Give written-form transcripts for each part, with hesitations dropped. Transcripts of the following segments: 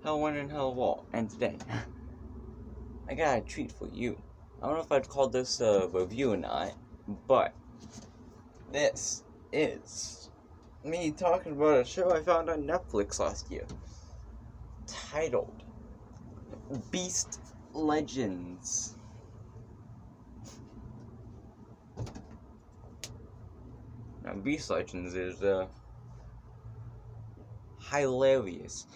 Hello one and hello all, and today, I got a treat for you. I don't know if I'd call this a review or not, but this is me talking about a show I found on Netflix last year, titled Beast Legends. Now, Beast Legends is, hilarious.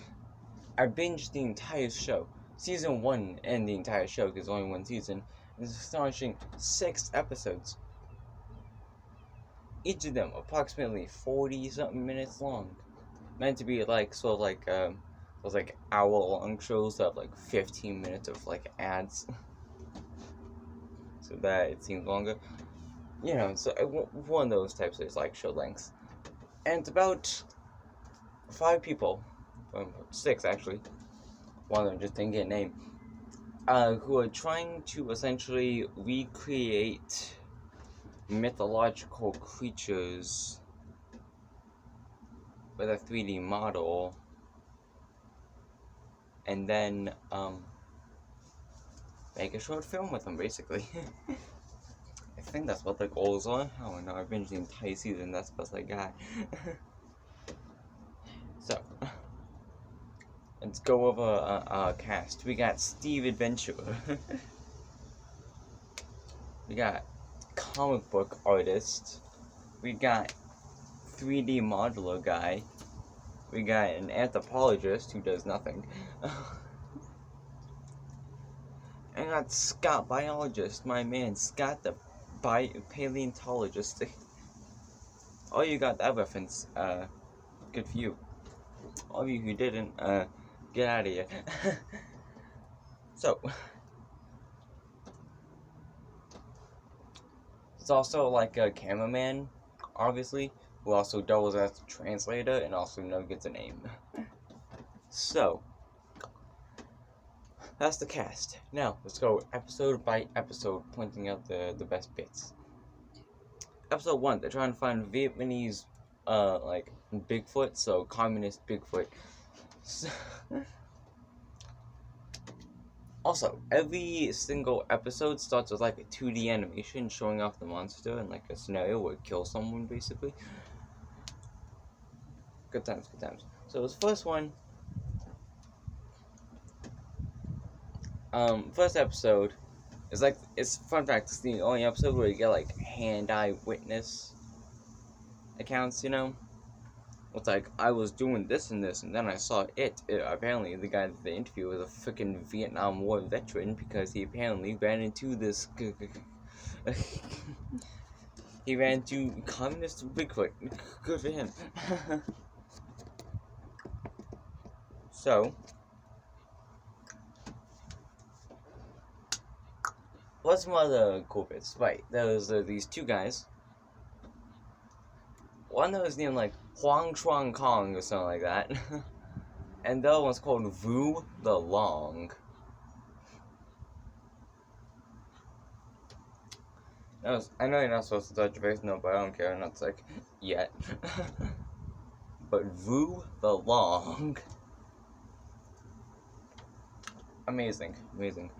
I binged the entire show. Season 1 and the entire show, because only one season, is astonishing 6 episodes. Each of them approximately 40-something minutes long. Meant to be like, those like hour-long shows that have like 15 minutes of like ads. So that it seems longer. You know, so one of those types is like show lengths. And it's about 5 people, 6 actually, one of them just didn't get a name, who are trying to essentially recreate mythological creatures with a 3D model, and then make a short film with them, basically. I think that's what the goals are. Oh no, I've binged the entire season, that's the best I got. So, let's go over our cast. We got Steve Adventure. We got comic book artist. We got 3D modeler guy. We got an anthropologist who does nothing. And got Scott, biologist, my man, Scott the paleontologist. Oh, you got that reference, good for you. All of you who didn't, get out of here. So, it's also like a cameraman, obviously, who also doubles as a translator and also never gets a name. So, that's the cast. Now, let's go episode by episode, pointing out the best bits. Episode 1, they're trying to find Vietnamese, like, Bigfoot, so communist Bigfoot. So, also, every single episode starts with, like, a 2D animation showing off the monster and, like, a scenario where it kills someone, basically. Good times, good times. So, this first one, first episode, it's like, it's fun fact, it's the only episode where you get, like, hand-eye witness accounts, you know? It's like, I was doing this and this, and then I saw it. Apparently, the guy that they interviewed was a freaking Vietnam War veteran, because he apparently ran into this, he ran into communist Bigfoot. Good for him. So, what's some other cool bits? Right, there was these 2 guys. One that was named like Huang Chuang Kong or something like that. And the other one's called Vu the Long. I know you're not supposed to touch your face, no, but I don't care, I'm not sick yet. But Vu the Long. Amazing, amazing.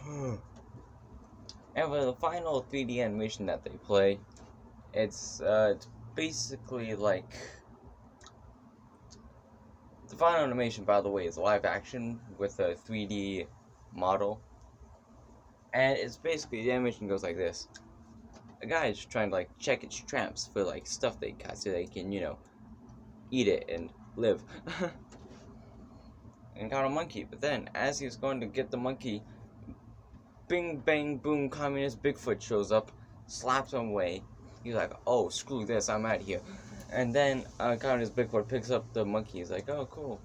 And for the final 3D animation that they play, it's basically like, the final animation, by the way, is live action with a 3D model. And it's basically, the animation goes like this. A guy is trying to, like, check its traps for, like, stuff they got so they can, you know, eat it and live. And got a monkey, but then, as he's going to get the monkey, bing, bang, boom, communist Bigfoot shows up, slaps him away. He's like, oh, screw this, I'm out of here. And then, communist Bigfoot picks up the monkey. He's like, oh, cool.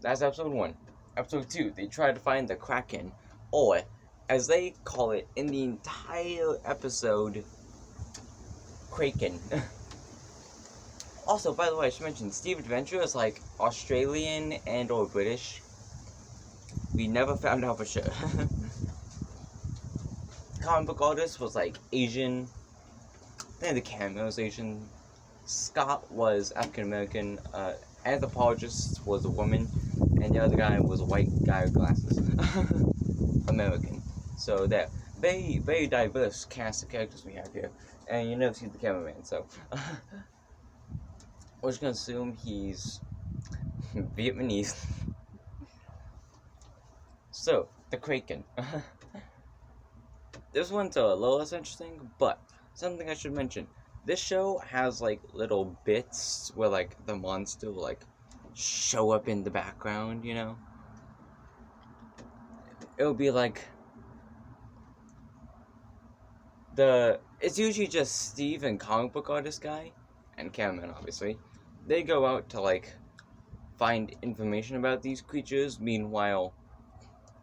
That's episode 1. Episode 2, they try to find the Kraken, or, as they call it in the entire episode, Kraken. Also, by the way, I should mention, Steve Adventure is like Australian and or British. We never found out for sure. Comic book artist was like Asian. Then the cameo was Asian. Scott was African American, anthropologist was a woman, and the other guy was a white guy with glasses. American. So that very, very diverse cast of characters we have here. And you never see the cameraman, so we're just gonna assume he's Vietnamese. So, the Kraken. This one's a little less interesting, but something I should mention. This show has like little bits where like the monster will like show up in the background, you know? It'll be like it's usually just Steve and comic book artist guy and cameraman obviously. They go out to like find information about these creatures, meanwhile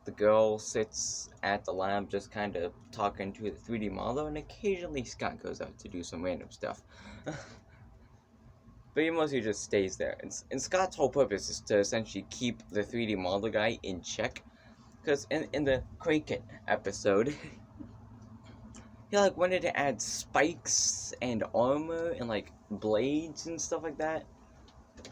the girl sits at the lab just kind of talking to the 3D model, and occasionally Scott goes out to do some random stuff. But he mostly just stays there. And Scott's whole purpose is to essentially keep the 3D model guy in check. Because in the Kraken episode, he like wanted to add spikes and armor and like blades and stuff like that.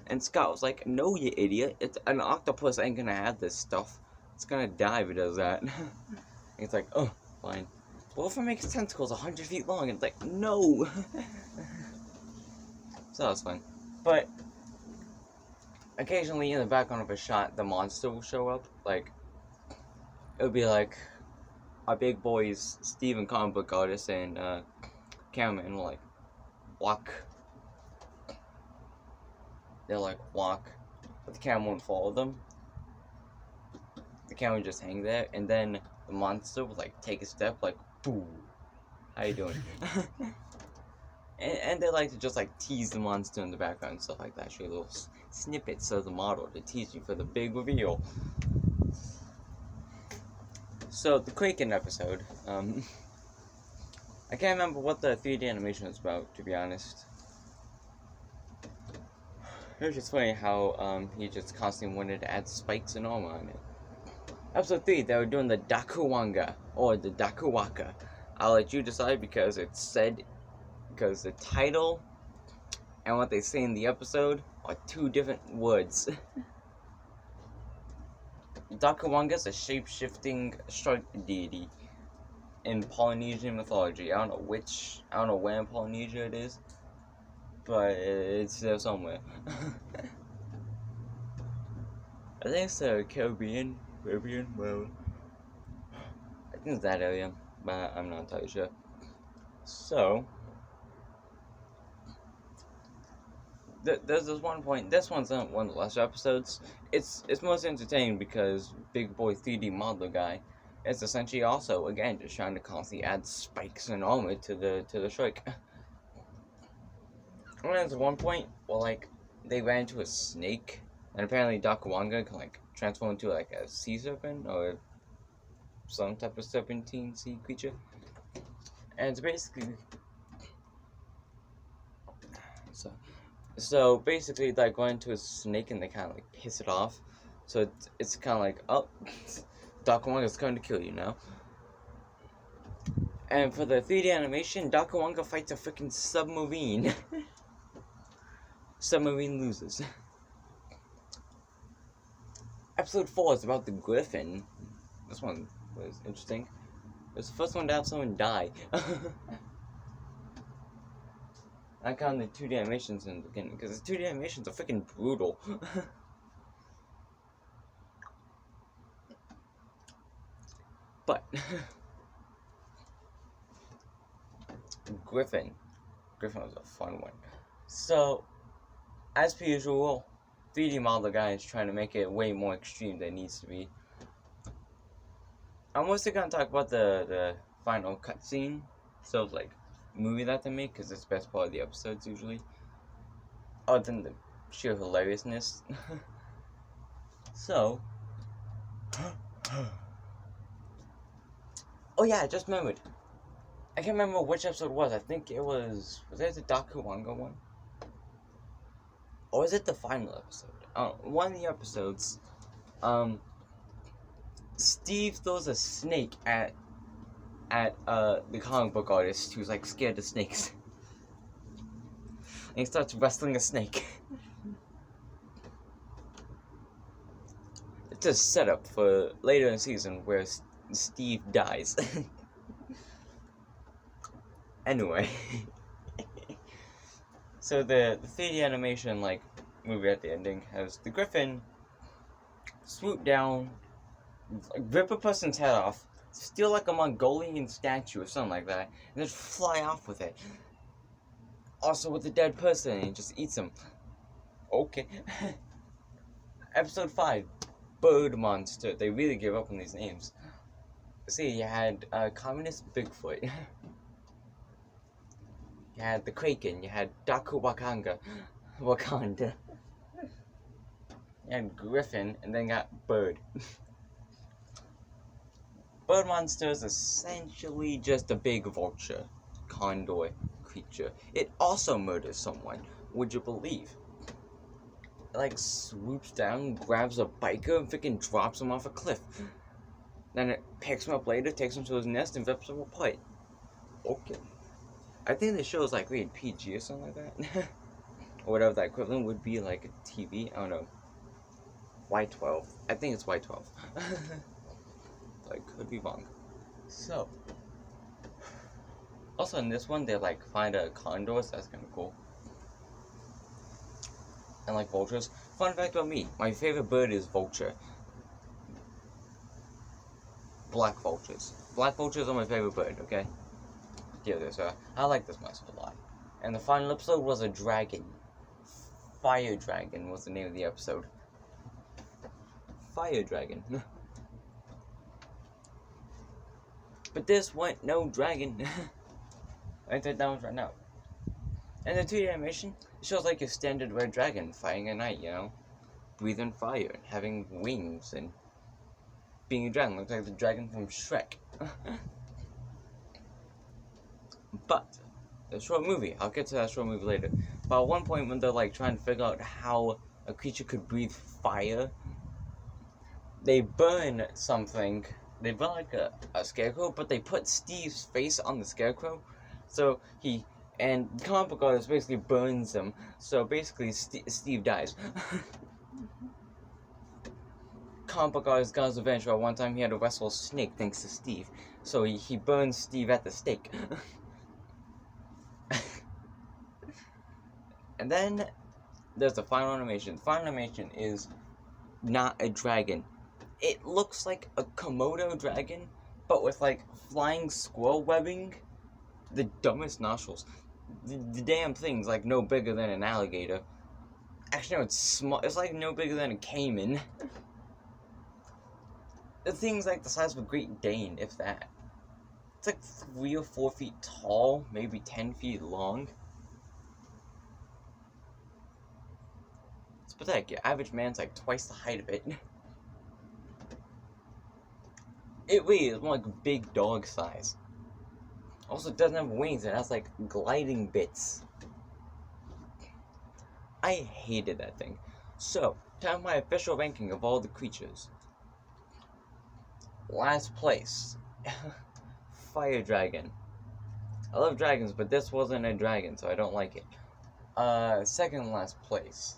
And Scott was like, "No, you idiot. It's an octopus ain't gonna have this stuff. It's gonna die if it does that." It's like, "Oh, fine. Well, if it makes tentacles 100 feet long," and it's like, "No." So that was fun. But occasionally in the background of a shot, the monster will show up. Like, it would be like our big boys, Steven comic book artist and cameraman will like walk. They'll like walk, but the camera won't follow them. The camera would just hang there, and then the monster would like take a step, like, "Boo, how you doing?" and they like to just like tease the monster in the background and stuff like that. Show you little snippets of the model to tease you for the big reveal. So the Kraken episode, I can't remember what the 3D animation was about, to be honest. It was just funny how he just constantly wanted to add spikes and armor on it. Episode 3, they were doing the Dakuwanga, or the Dakuwaka. I'll let you decide because because the title and what they say in the episode are two different words. Dakuwanga is a shape-shifting shark deity in Polynesian mythology. I don't know where in Polynesia it is, but it's there somewhere. I think it's the Caribbean, well, I think it's that area, but I'm not entirely sure. So, there's this one point, this one's not one of the lesser episodes. It's most entertaining because Big Boy 3D modeler guy is essentially also, again, just trying to constantly add spikes and armor to the shark. And there's one point where, like, they ran into a snake, and apparently Dakuwanga can, like, transform into, like, a sea serpent, or some type of serpentine sea creature. And it's basically... So basically, like, going into a snake and they kind of, like, piss it off. So it's kind of like, oh, Dakuwanga's going to kill you now. And for the 3D animation, Dakuwanga fights a freaking submarine. Submarine loses. Episode 4 is about the Griffin. This one was interesting. It was the first one to have someone die. I counted the 2D animations in the beginning, because the 2D animations are freaking brutal. But Griffin was a fun one. So, as per usual, 3D model guy is trying to make it way more extreme than it needs to be. I'm mostly gonna talk about the final cutscene, so like movie that they make, because it's the best part of the episodes usually. Other than the sheer hilariousness. So, oh yeah, I just remembered. I can't remember which episode it was. I think it was it the Dakuwanga one? Or was it the final episode? One of the episodes, Steve throws a snake at the comic book artist who's like scared of snakes. and he starts wrestling a snake. It's a setup for later in the season where Steve dies. Anyway, so the 3D animation like movie at the ending has the griffin swoop down, rip a person's head off, steal like a Mongolian statue or something like that, and then fly off with it. Also with a dead person, and just eats them. Okay. Episode 5, Bird Monster. They really give up on these names. See, you had Communist Bigfoot. You had the Kraken, you had Daku Wakanda. You had Griffin, and then got Bird. Bird Monster is essentially just a big vulture, condor creature. It also murders someone, would you believe? It like swoops down, grabs a biker, and freaking drops him off a cliff. Then it picks him up later, takes him to his nest, and rips him apart. Okay. I think the show is like rated PG or something like that. Or whatever that equivalent would be, like a TV. I don't know. Y12. I think it's Y12. I could be wrong. So. Also in this one, they like find a condor, so that's kind of cool. And like vultures. Fun fact about me, my favorite bird is vulture. Black vultures. Black vultures are my favorite bird, okay? Yeah, I like this myself a lot. And the final episode was a dragon. Fire Dragon was the name of the episode. Fire Dragon. But this went no dragon. I think that was right now. And the 2D animation, it shows like a standard red dragon fighting at night, you know? Breathing fire and having wings and being a dragon. Looks like the dragon from Shrek. But the short movie, I'll get to that short movie later. But at one point when they're like trying to figure out how a creature could breathe fire, they burn something. They burn like a scarecrow, but they put Steve's face on the scarecrow. So and comic book artist basically burns him. So basically Steve dies. Comic book artist God's Revenge, at one time he had to wrestle a snake thanks to Steve. So he burns Steve at the stake. And then there's the final animation. The final animation is not a dragon. It looks like a Komodo dragon, but with like flying squirrel webbing. The dumbest nostrils. The damn thing's like no bigger than an alligator. Actually, no, it's small. It's like no bigger than a caiman. The thing's like the size of a Great Dane, if that. It's like 3 or 4 feet tall, maybe 10 feet long. It's pathetic. Your average man's like twice the height of it. It really is more like big dog size. Also, it doesn't have wings, it has like gliding bits. I hated that thing. So, time my official ranking of all the creatures. Last place. Fire Dragon. I love dragons, but this wasn't a dragon, so I don't like it. Second last place.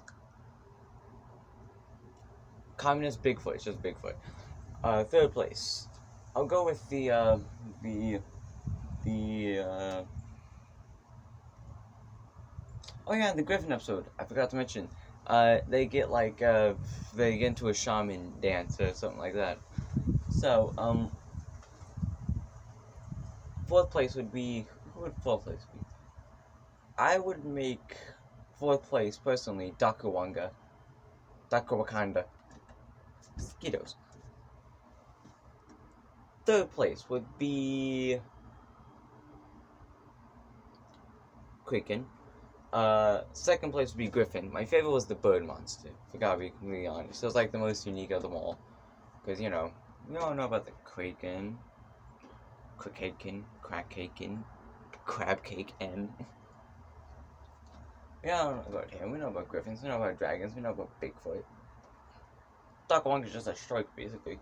Communist Bigfoot, it's just Bigfoot. Third place. I'll go with the oh yeah, the Griffin episode. I forgot to mention. They get like they get into a shaman dance or something like that. So fourth place would be, who would fourth place be? I would make fourth place personally Daku Wakanda. Mosquitoes. Third place would be Kraken. Second place would be Griffin. My favorite was the Bird Monster. I gotta be completely honest. It was like the most unique of them all. Because, you know, we all know about the Kraken, Crab-Cake, and... We all know about him. We know about Griffins. We know about dragons. We know about Bigfoot. Doc Wong is just a shark, basically.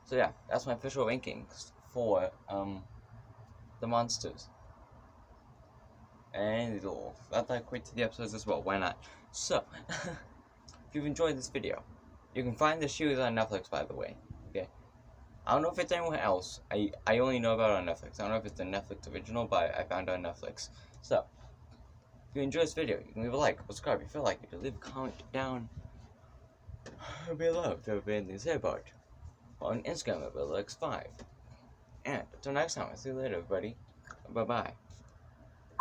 So yeah, that's my official rankings for the monsters. And I'd like to wait to the episodes as well. Why not? So, if you've enjoyed this video, you can find the shoes on Netflix, by the way. Okay. I don't know if it's anywhere else. I only know about it on Netflix. I don't know if it's a Netflix original, but I found it on Netflix. So, if you enjoyed this video, you can leave a like, subscribe if you feel like it, leave a comment down below if you have anything to say about it. On Instagram at BillX5. And until next time, I'll see you later, everybody. Bye bye.